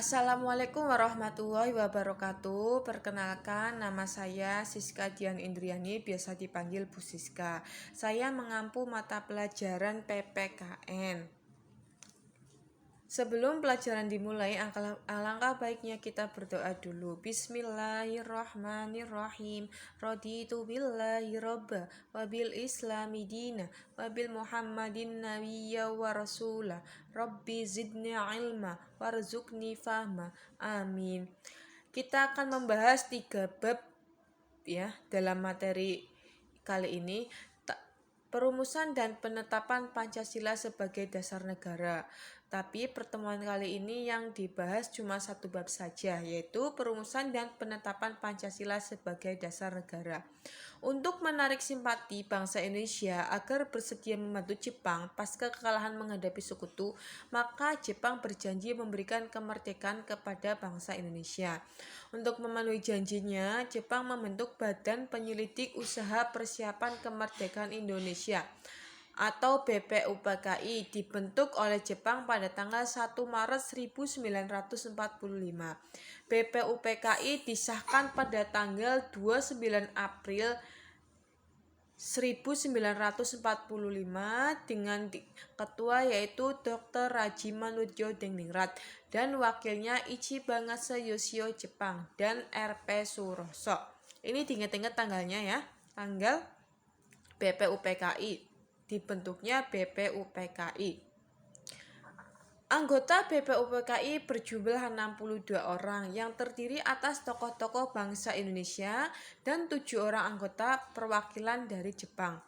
Assalamualaikum warahmatullahi wabarakatuh. Perkenalkan, nama saya Siska Dian Indriani, biasa dipanggil Bu Siska. Saya mengampu mata pelajaran PPKN. Sebelum pelajaran dimulai, alangkah baiknya kita berdoa dulu. Bismillahirrahmanirrahim. Raditu billahi robba, wabil islami dina, wabil muhammadin nabiyya wa rasulah. Rabbi zidni ilma, warzuqni fahma. Amin. Kita akan membahas 3 bab ya dalam materi kali ini. Perumusan dan penetapan Pancasila sebagai dasar negara. Tapi pertemuan kali ini yang dibahas cuma 1 bab saja, yaitu perumusan dan penetapan Pancasila sebagai dasar negara. Untuk menarik simpati bangsa Indonesia agar bersedia membantu Jepang pasca kekalahan menghadapi sekutu, maka Jepang berjanji memberikan kemerdekaan kepada bangsa Indonesia. Untuk memenuhi janjinya, Jepang membentuk Badan Penyelidik Usaha Persiapan Kemerdekaan Indonesia atau BPUPKI, dibentuk oleh Jepang pada tanggal 1 Maret 1945. BPUPKI disahkan pada tanggal 29 April 1945 dengan ketua yaitu Dr. Rajimanudjo Diningrat dan wakilnya Ichibangase Yoshio Jepang dan R.P. Suroso. Ini diingat-ingat tanggalnya ya, tanggal BPUPKI. Dibentuknya BPUPKI. Anggota BPUPKI berjumlah 62 orang yang terdiri atas tokoh-tokoh bangsa Indonesia dan 7 orang anggota perwakilan dari Jepang.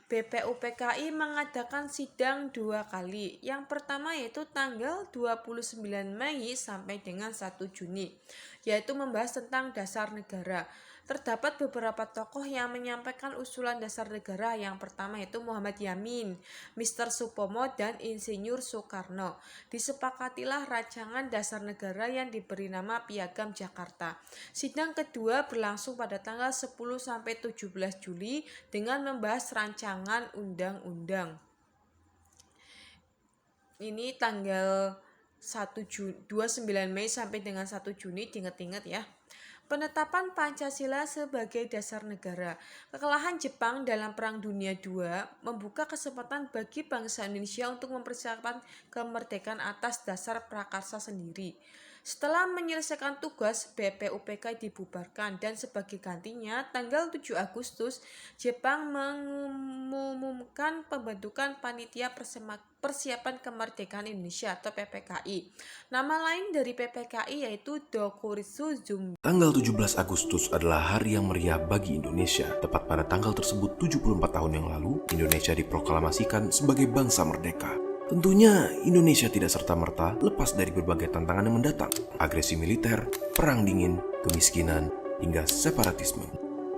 BPUPKI mengadakan sidang 2 kali. Yang pertama yaitu tanggal 29 Mei sampai dengan 1 Juni, yaitu membahas tentang dasar negara. Terdapat beberapa tokoh yang menyampaikan usulan dasar negara. Yang pertama yaitu Muhammad Yamin, Mr. Supomo, dan Insinyur Soekarno. Disepakatilah rancangan dasar negara yang diberi nama Piagam Jakarta. Sidang kedua berlangsung pada tanggal 10 sampai 17 Juli dengan membahas rancangan undang-undang. Ini tanggal 29 Mei sampai dengan 1 Juni, diingat-ingat ya. Penetapan Pancasila sebagai dasar negara. Kekalahan Jepang dalam Perang Dunia II membuka kesempatan bagi bangsa Indonesia untuk mempersiapkan kemerdekaan atas dasar prakarsa sendiri. Setelah menyelesaikan tugas, BPUPKI dibubarkan dan sebagai gantinya tanggal 7 Agustus Jepang mengumumkan pembentukan Panitia Persiapan Kemerdekaan Indonesia atau PPKI. Nama lain dari PPKI yaitu Dokuritsu Jumbe. Tanggal 17 Agustus adalah hari yang meriah bagi Indonesia. Tepat pada tanggal tersebut 74 tahun yang lalu, Indonesia diproklamasikan sebagai bangsa merdeka. Tentunya Indonesia tidak serta-merta lepas dari berbagai tantangan yang mendatang. Agresi militer, perang dingin, kemiskinan, hingga separatisme.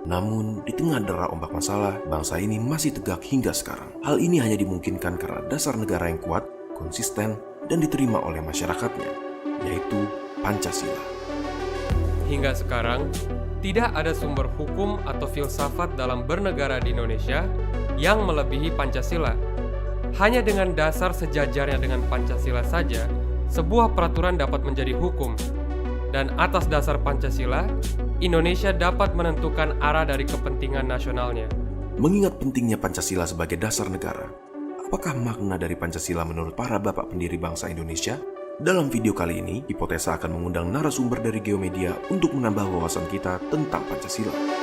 Namun, di tengah dera ombak masalah, bangsa ini masih tegak hingga sekarang. Hal ini hanya dimungkinkan karena dasar negara yang kuat, konsisten, dan diterima oleh masyarakatnya, yaitu Pancasila. Hingga sekarang, tidak ada sumber hukum atau filsafat dalam bernegara di Indonesia yang melebihi Pancasila. Hanya dengan dasar sejajarnya dengan Pancasila saja, sebuah peraturan dapat menjadi hukum. Dan atas dasar Pancasila, Indonesia dapat menentukan arah dari kepentingan nasionalnya. Mengingat pentingnya Pancasila sebagai dasar negara, apakah makna dari Pancasila menurut para bapak pendiri bangsa Indonesia? Dalam video kali ini, Hipotesa akan mengundang narasumber dari Geomedia untuk menambah wawasan kita tentang Pancasila.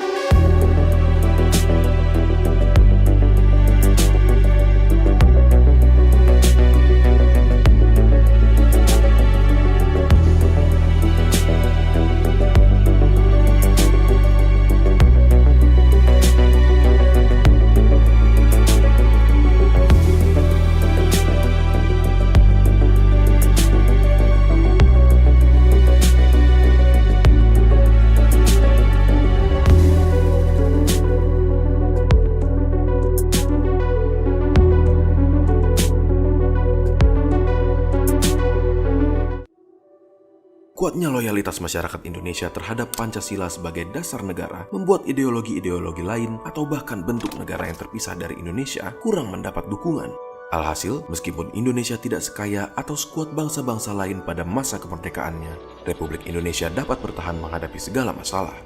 Kuatnya loyalitas masyarakat Indonesia terhadap Pancasila sebagai dasar negara membuat ideologi-ideologi lain atau bahkan bentuk negara yang terpisah dari Indonesia kurang mendapat dukungan. Alhasil, meskipun Indonesia tidak sekaya atau sekuat bangsa-bangsa lain pada masa kemerdekaannya, Republik Indonesia dapat bertahan menghadapi segala masalah.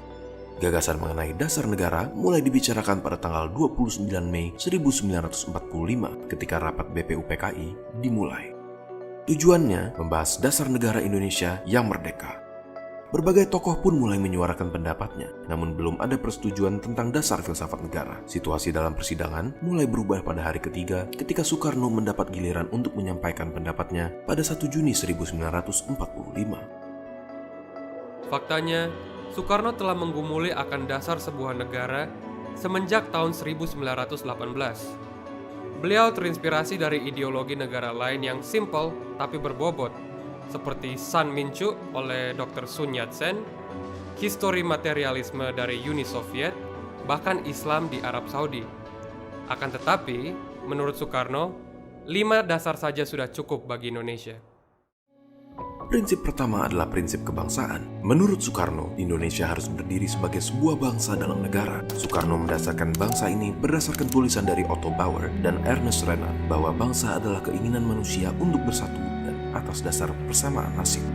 Gagasan mengenai dasar negara mulai dibicarakan pada tanggal 29 Mei 1945 ketika rapat BPUPKI dimulai. Tujuannya membahas dasar negara Indonesia yang merdeka. Berbagai tokoh pun mulai menyuarakan pendapatnya, namun belum ada persetujuan tentang dasar filsafat negara. Situasi dalam persidangan mulai berubah pada hari ketiga ketika Soekarno mendapat giliran untuk menyampaikan pendapatnya pada 1 Juni 1945. Faktanya, Soekarno telah menggumuli akan dasar sebuah negara semenjak tahun 1918. Beliau terinspirasi dari ideologi negara lain yang simple tapi berbobot, seperti San Minchu oleh Dr. Sun Yat-sen, histori materialisme dari Uni Soviet, bahkan Islam di Arab Saudi. Akan tetapi, menurut Soekarno, 5 dasar saja sudah cukup bagi Indonesia. Prinsip pertama adalah prinsip kebangsaan. Menurut Soekarno, Indonesia harus berdiri sebagai sebuah bangsa dalam negara. Soekarno mendasarkan bangsa ini berdasarkan tulisan dari Otto Bauer dan Ernest Renan bahwa bangsa adalah keinginan manusia untuk bersatu dan atas dasar persamaan nasib.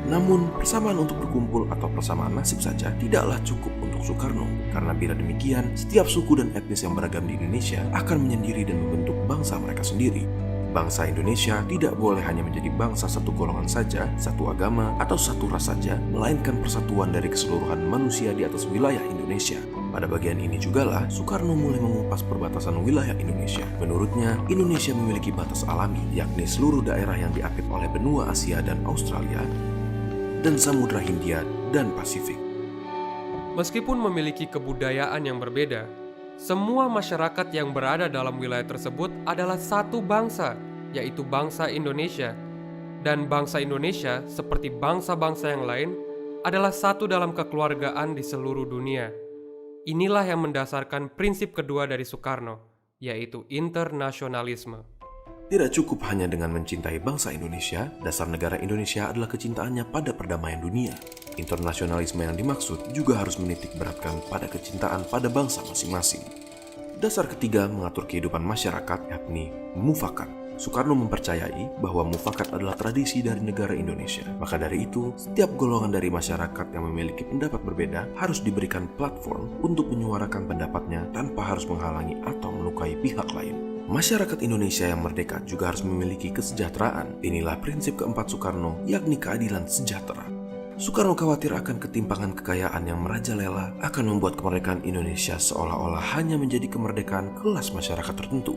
Namun, persamaan untuk berkumpul atau persamaan nasib saja tidaklah cukup untuk Soekarno, karena bila demikian, setiap suku dan etnis yang beragam di Indonesia akan menyendiri dan membentuk bangsa mereka sendiri. Bangsa Indonesia tidak boleh hanya menjadi bangsa satu golongan saja, satu agama, atau satu ras saja, melainkan persatuan dari keseluruhan manusia di atas wilayah Indonesia. Pada bagian ini jugalah Soekarno mulai mengupas perbatasan wilayah Indonesia. Menurutnya, Indonesia memiliki batas alami, yakni seluruh daerah yang diapit oleh benua Asia dan Australia, dan Samudra Hindia dan Pasifik. Meskipun memiliki kebudayaan yang berbeda, semua masyarakat yang berada dalam wilayah tersebut adalah satu bangsa, yaitu bangsa Indonesia. Dan bangsa Indonesia, seperti bangsa-bangsa yang lain, adalah satu dalam kekeluargaan di seluruh dunia. Inilah yang mendasarkan prinsip kedua dari Soekarno, yaitu internasionalisme. Tidak cukup hanya dengan mencintai bangsa Indonesia, dasar negara Indonesia adalah kecintaannya pada perdamaian dunia. Internasionalisme yang dimaksud juga harus menitik beratkan pada kecintaan pada bangsa masing-masing. Dasar ketiga mengatur kehidupan masyarakat, yakni mufakat. Soekarno mempercayai bahwa mufakat adalah tradisi dari negara Indonesia. Maka dari itu, setiap golongan dari masyarakat yang memiliki pendapat berbeda harus diberikan platform untuk menyuarakan pendapatnya tanpa harus menghalangi atau melukai pihak lain. Masyarakat Indonesia yang merdeka juga harus memiliki kesejahteraan. Inilah prinsip keempat Soekarno, yakni keadilan sejahtera. Soekarno khawatir akan ketimpangan kekayaan yang merajalela akan membuat kemerdekaan Indonesia seolah-olah hanya menjadi kemerdekaan kelas masyarakat tertentu.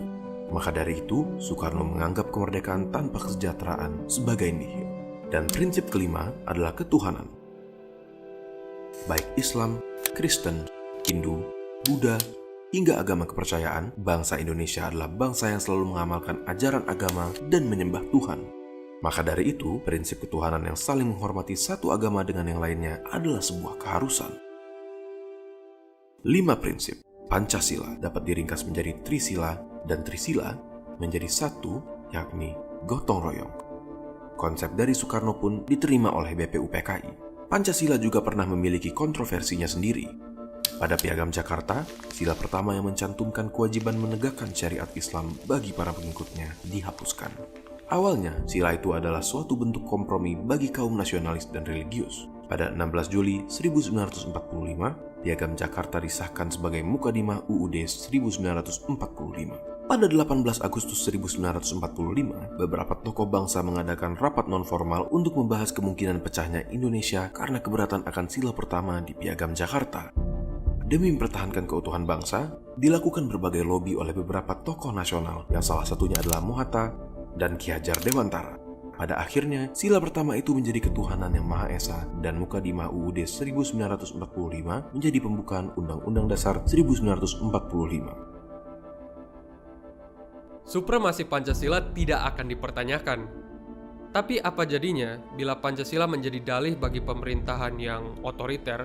Maka dari itu, Soekarno menganggap kemerdekaan tanpa kesejahteraan sebagai nihil. Dan prinsip kelima adalah ketuhanan. Baik Islam, Kristen, Hindu, Buddha, hingga agama kepercayaan, bangsa Indonesia adalah bangsa yang selalu mengamalkan ajaran agama dan menyembah Tuhan. Maka dari itu, prinsip ketuhanan yang saling menghormati satu agama dengan yang lainnya adalah sebuah keharusan. 5 prinsip Pancasila dapat diringkas menjadi Trisila, dan Trisila menjadi satu, yakni gotong royong. Konsep dari Soekarno pun diterima oleh BPUPKI. Pancasila juga pernah memiliki kontroversinya sendiri. Pada Piagam Jakarta, sila pertama yang mencantumkan kewajiban menegakkan syariat Islam bagi para pengikutnya dihapuskan. Awalnya, sila itu adalah suatu bentuk kompromi bagi kaum nasionalis dan religius. Pada 16 Juli 1945, Piagam Jakarta disahkan sebagai Mukadimah UUD 1945. Pada 18 Agustus 1945, beberapa tokoh bangsa mengadakan rapat non-formal untuk membahas kemungkinan pecahnya Indonesia karena keberatan akan sila pertama di Piagam Jakarta. Demi mempertahankan keutuhan bangsa, dilakukan berbagai lobi oleh beberapa tokoh nasional, yang salah satunya adalah Mohatta dan Ki Hajar Dewantara. Pada akhirnya, sila pertama itu menjadi ketuhanan yang Maha Esa dan Mukadimah UUD 1945 menjadi pembukaan Undang-Undang Dasar 1945. Supremasi Pancasila tidak akan dipertanyakan. Tapi apa jadinya bila Pancasila menjadi dalih bagi pemerintahan yang otoriter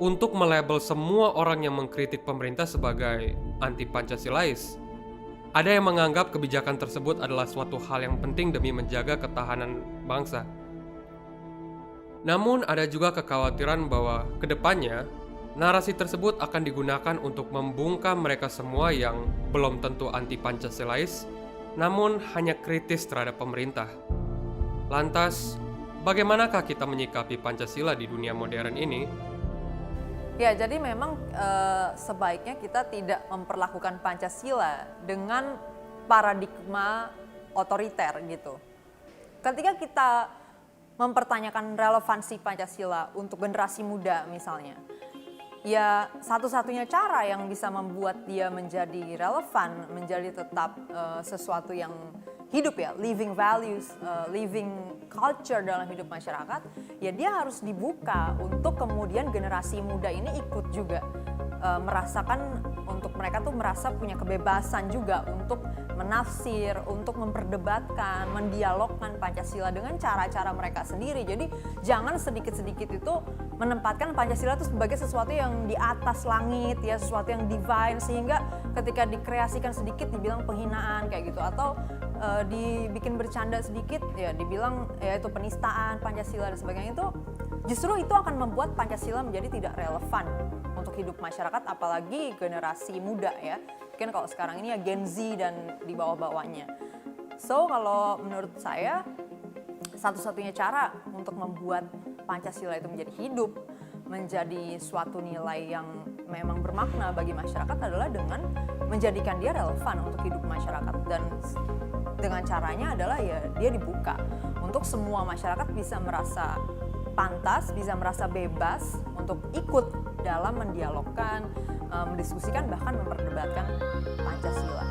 untuk melabel semua orang yang mengkritik pemerintah sebagai anti-Pancasilais? Ada yang menganggap kebijakan tersebut adalah suatu hal yang penting demi menjaga ketahanan bangsa. Namun ada juga kekhawatiran bahwa kedepannya narasi tersebut akan digunakan untuk membungkam mereka semua yang belum tentu anti-Pancasilais namun hanya kritis terhadap pemerintah. Lantas, bagaimanakah kita menyikapi Pancasila di dunia modern ini? Ya, jadi memang sebaiknya kita tidak memperlakukan Pancasila dengan paradigma otoriter gitu. Ketika kita mempertanyakan relevansi Pancasila untuk generasi muda misalnya, ya satu-satunya cara yang bisa membuat dia menjadi relevan, menjadi tetap sesuatu yang hidup ya, living values, living culture dalam hidup masyarakat, ya dia harus dibuka untuk kemudian generasi muda ini ikut juga merasakan, untuk mereka tuh merasa punya kebebasan juga untuk menafsir, untuk memperdebatkan, mendialogkan Pancasila dengan cara-cara mereka sendiri. Jadi jangan sedikit-sedikit itu menempatkan Pancasila itu sebagai sesuatu yang di atas langit ya, sesuatu yang divine, sehingga ketika dikreasikan sedikit dibilang penghinaan kayak gitu, atau dibikin bercanda sedikit ya dibilang ya itu penistaan Pancasila dan sebagainya. Itu justru itu akan membuat Pancasila menjadi tidak relevan untuk hidup masyarakat, apalagi generasi muda ya. Mungkin kalau sekarang ini ya Gen Z dan di bawah-bawahnya. So kalau menurut saya satu-satunya cara untuk membuat Pancasila itu menjadi hidup, menjadi suatu nilai yang memang bermakna bagi masyarakat adalah dengan menjadikan dia relevan untuk hidup masyarakat. Dan dengan caranya adalah ya dia dibuka untuk semua masyarakat bisa merasa pantas, bisa merasa bebas untuk ikut dalam mendialogkan, mendiskusikan, bahkan memperdebatkan Pancasila.